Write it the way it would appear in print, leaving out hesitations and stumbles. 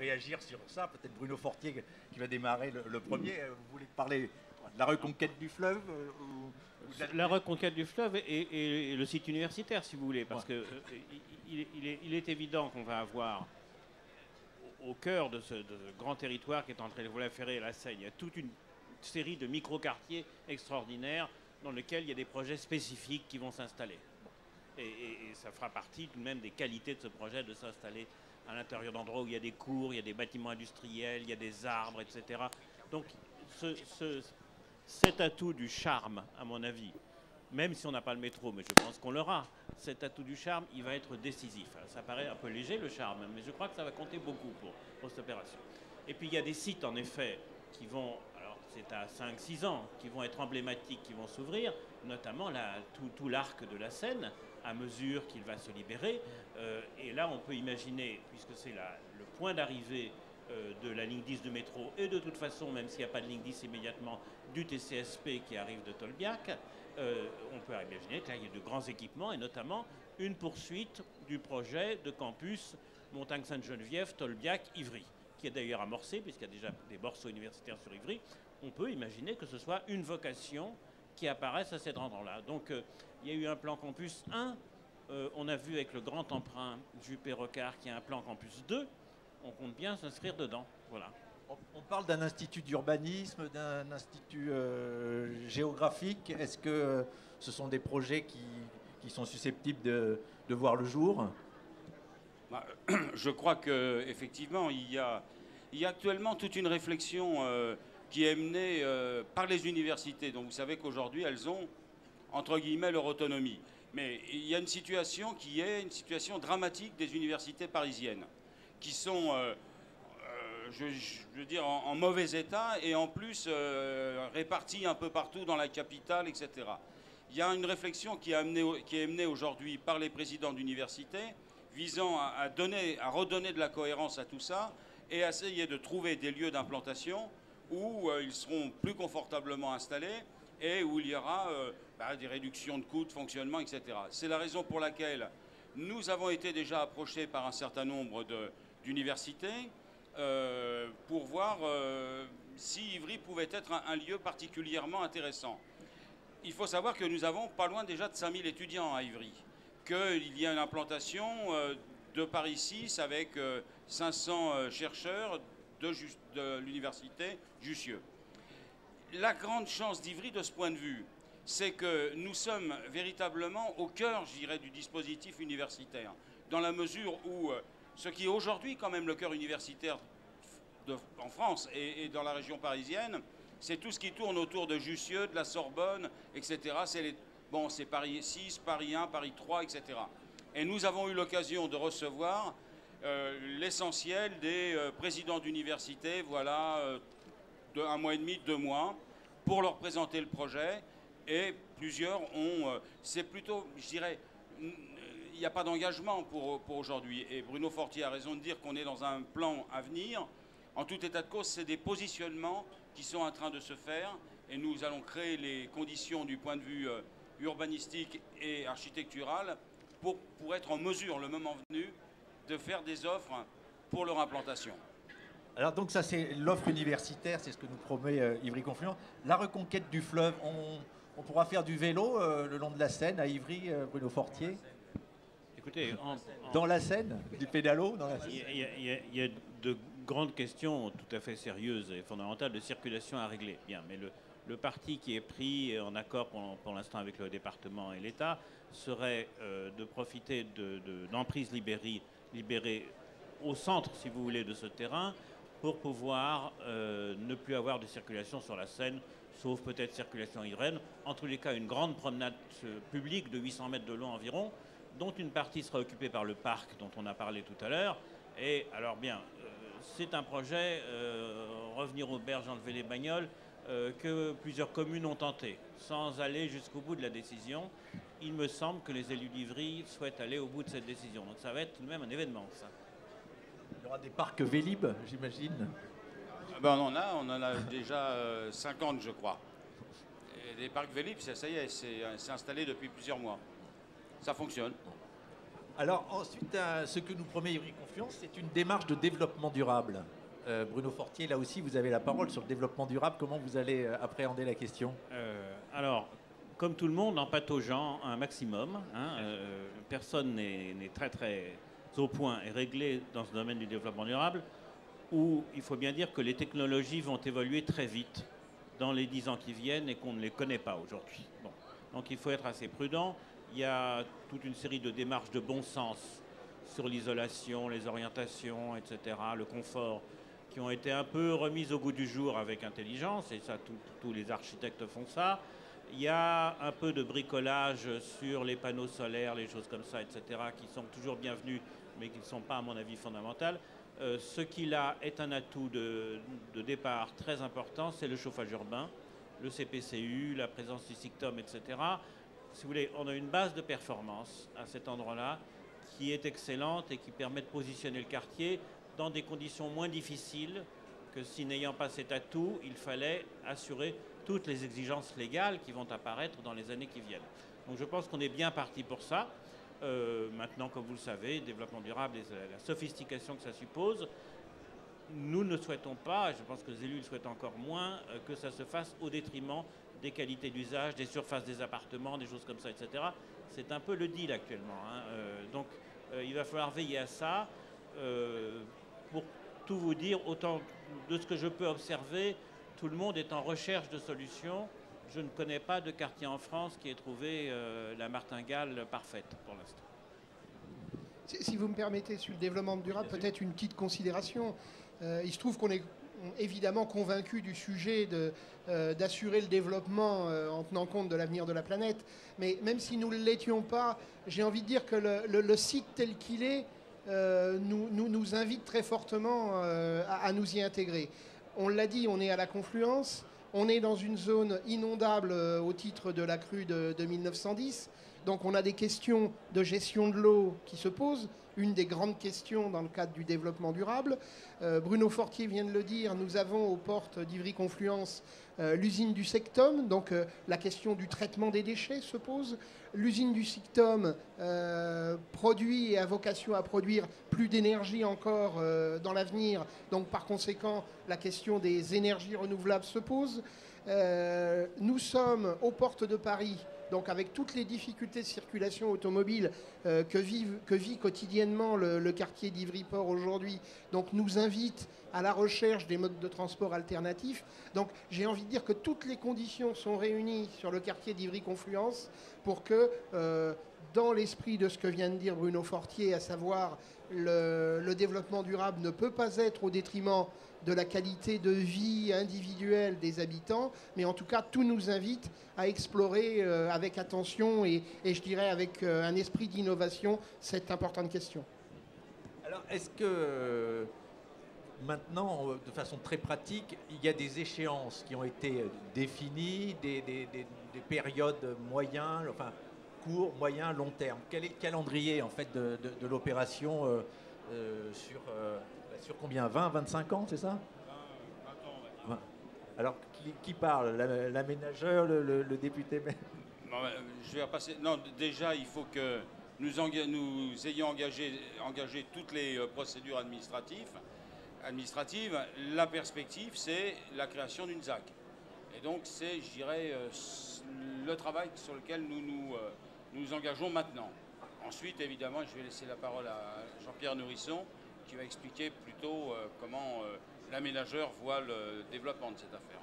réagir sur ça. Peut-être Bruno Fortier qui va démarrer le premier. Vous voulez parler de la reconquête du fleuve La reconquête du fleuve et le site universitaire, si vous voulez, parce que il est évident qu'on va avoir au cœur de ce grand territoire qui est entre les voies ferrées et la Seine, il y a toute une série de micro-quartiers extraordinaires dans lesquels il y a des projets spécifiques qui vont s'installer. Et ça fera partie tout de même des qualités de ce projet de s'installer à l'intérieur d'endroits où il y a des cours, il y a des bâtiments industriels, il y a des arbres, etc. Donc cet atout du charme, à mon avis, même si on n'a pas le métro, mais je pense qu'on l'aura, cet atout du charme, il va être décisif. Alors, ça paraît un peu léger le charme, mais je crois que ça va compter beaucoup pour cette opération. Et puis il y a des sites en effet qui vont, alors c'est à 5-6 ans, qui vont être emblématiques, qui vont s'ouvrir, notamment tout l'arc de la Seine, à mesure qu'il va se libérer. Et là on peut imaginer, puisque c'est le point d'arrivée de la ligne 10 de métro, et de toute façon, même s'il n'y a pas de ligne 10 immédiatement, du TCSP qui arrive de Tolbiac, on peut imaginer qu'il y a de grands équipements, et notamment une poursuite du projet de campus Montagne-Sainte-Geneviève, Tolbiac, Ivry, qui est d'ailleurs amorcé, puisqu'il y a déjà des morceaux universitaires sur Ivry. On peut imaginer que ce soit une vocation qui apparaisse à cet endroit-là. Donc il y a eu un plan campus 1, on a vu avec le grand emprunt Juppé-Rocard qu'il y a un plan campus 2, on compte bien s'inscrire dedans. Voilà. On parle d'un institut d'urbanisme, d'un institut géographique. Est-ce que ce sont des projets qui sont susceptibles de voir le jour? Je crois qu'effectivement, il y a actuellement toute une réflexion qui est menée par les universités. Donc vous savez qu'aujourd'hui, elles ont, entre guillemets, leur autonomie. Mais il y a une situation qui est une situation dramatique des universités parisiennes, qui sont, je veux dire, en mauvais état et en plus réparties un peu partout dans la capitale, etc. Il y a une réflexion qui est menée aujourd'hui par les présidents d'universités visant à redonner de la cohérence à tout ça et à essayer de trouver des lieux d'implantation où ils seront plus confortablement installés et où il y aura des réductions de coûts de fonctionnement, etc. C'est la raison pour laquelle nous avons été déjà approchés par un certain nombre d'universités pour voir si Ivry pouvait être un lieu particulièrement intéressant. Il faut savoir que nous avons pas loin déjà de 5000 étudiants à Ivry, qu'il y a une implantation de Paris 6 avec 500 chercheurs de l'université Jussieu. La grande chance d'Ivry de ce point de vue, c'est que nous sommes véritablement au cœur, je dirais, du dispositif universitaire, dans la mesure où ce qui est aujourd'hui quand même le cœur universitaire en France et dans la région parisienne, c'est tout ce qui tourne autour de Jussieu, de la Sorbonne, etc. C'est Paris 6, Paris 1, Paris 3, etc. Et nous avons eu l'occasion de recevoir l'essentiel des présidents d'université, voilà, de 1 mois et demi, 2 mois, pour leur présenter le projet. Et plusieurs ont... c'est plutôt, je dirais, il n'y a pas d'engagement pour aujourd'hui. Et Bruno Fortier a raison de dire qu'on est dans un plan à venir. En tout état de cause, c'est des positionnements qui sont en train de se faire. Et nous allons créer les conditions du point de vue urbanistique et architectural pour être en mesure, le moment venu, de faire des offres pour leur implantation. Alors donc ça c'est l'offre universitaire, c'est ce que nous promet Ivry-Confluent. La reconquête du fleuve, on pourra faire du vélo le long de la Seine à Ivry, Bruno Fortier? Écoutez, dans la Seine, du pédalo dans la Seine. Il y a de grandes questions tout à fait sérieuses et fondamentales de circulation à régler. Bien, mais le parti qui est pris en accord pour l'instant avec le département et l'État serait de profiter d'emprises libérées au centre, si vous voulez, de ce terrain pour pouvoir ne plus avoir de circulation sur la Seine, sauf peut-être circulation ivraine. En tous les cas, une grande promenade publique de 800 mètres de long environ, dont une partie sera occupée par le parc dont on a parlé tout à l'heure. Et alors bien, c'est un projet, revenir aux berges, enlever les bagnoles, que plusieurs communes ont tenté, sans aller jusqu'au bout de la décision. Il me semble que les élus d'Ivry souhaitent aller au bout de cette décision. Donc ça va être tout de même un événement, ça. Il y aura des parcs Vélib, j'imagine. Ben on en a déjà 50, je crois. Et des parcs Vélib, ça y est, c'est installé depuis plusieurs mois. Ça fonctionne. Alors ensuite, ce que nous promet Ivry Confiance, c'est une démarche de développement durable. Bruno Fortier, là aussi, vous avez la parole sur le développement durable. Comment vous allez appréhender la question? Alors, comme tout le monde, en pataugeant un maximum, hein, personne n'est très très au point et réglé dans ce domaine du développement durable, où il faut bien dire que les technologies vont évoluer très vite dans les 10 ans qui viennent et qu'on ne les connaît pas aujourd'hui. Bon. Donc il faut être assez prudent. Il y a toute une série de démarches de bon sens sur l'isolation, les orientations, etc., le confort, qui ont été un peu remises au goût du jour avec intelligence, et ça, tous les architectes font ça. Il y a un peu de bricolage sur les panneaux solaires, les choses comme ça, etc., qui sont toujours bienvenus, mais qui ne sont pas, à mon avis, fondamentales. Ce qui, là, est un atout de départ très important, c'est le chauffage urbain, le CPCU, la présence du SICTOM, etc. Si vous voulez, on a une base de performance à cet endroit-là qui est excellente et qui permet de positionner le quartier dans des conditions moins difficiles que si, n'ayant pas cet atout, il fallait assurer toutes les exigences légales qui vont apparaître dans les années qui viennent. Donc je pense qu'on est bien parti pour ça. Maintenant, comme vous le savez, développement durable et la sophistication que ça suppose, nous ne souhaitons pas, et je pense que les élus le souhaitent encore moins, que ça se fasse au détriment des qualités d'usage, des surfaces des appartements, des choses comme ça, etc. C'est un peu le deal actuellement, hein. Donc il va falloir veiller à ça. Pour tout vous dire, autant de ce que je peux observer, tout le monde est en recherche de solutions. Je ne connais pas de quartier en France qui ait trouvé la martingale parfaite pour l'instant. Si vous me permettez, sur le développement durable, peut-être une petite considération. Il se trouve qu'on est évidemment convaincu du sujet d'assurer le développement en tenant compte de l'avenir de la planète. Mais même si nous ne l'étions pas, j'ai envie de dire que le site tel qu'il est nous invite très fortement à nous y intégrer. On l'a dit, on est à la confluence. On est dans une zone inondable au titre de la crue de 1910. Donc on a des questions de gestion de l'eau qui se posent, une des grandes questions dans le cadre du développement durable. Bruno Fortier vient de le dire, nous avons aux portes d'Ivry Confluence l'usine du SECTOM, donc la question du traitement des déchets se pose. L'usine du SICTOM produit et a vocation à produire plus d'énergie encore dans l'avenir, donc par conséquent la question des énergies renouvelables se pose. Nous sommes aux portes de Paris, donc avec toutes les difficultés de circulation automobile que vit quotidiennement le quartier d'Ivry-Port aujourd'hui, donc nous invite à la recherche des modes de transport alternatifs. Donc j'ai envie de dire que toutes les conditions sont réunies sur le quartier d'Ivry-Confluence pour que, dans l'esprit de ce que vient de dire Bruno Fortier, à savoir le développement durable ne peut pas être au détriment de la qualité de vie individuelle des habitants, mais en tout cas, tout nous invite à explorer avec attention et je dirais avec un esprit d'innovation cette importante question. Alors, est-ce que maintenant, de façon très pratique, il y a des échéances qui ont été définies, des périodes moyennes, enfin court, moyen, long terme? Quel est le calendrier en fait de l'opération sur combien? 20, 25 ans, c'est ça? 20 ans, ouais. Alors, qui parle? L'aménageur, le député? Non, je vais repasser. Non, déjà, il faut que nous ayons engagé toutes les procédures administratives. La perspective, c'est la création d'une ZAC. Et donc, c'est, je dirais, le travail sur lequel nous engageons maintenant. Ensuite, évidemment, je vais laisser la parole à Jean-Pierre Nourisson, qui va expliquer plutôt comment l'aménageur voit le développement de cette affaire.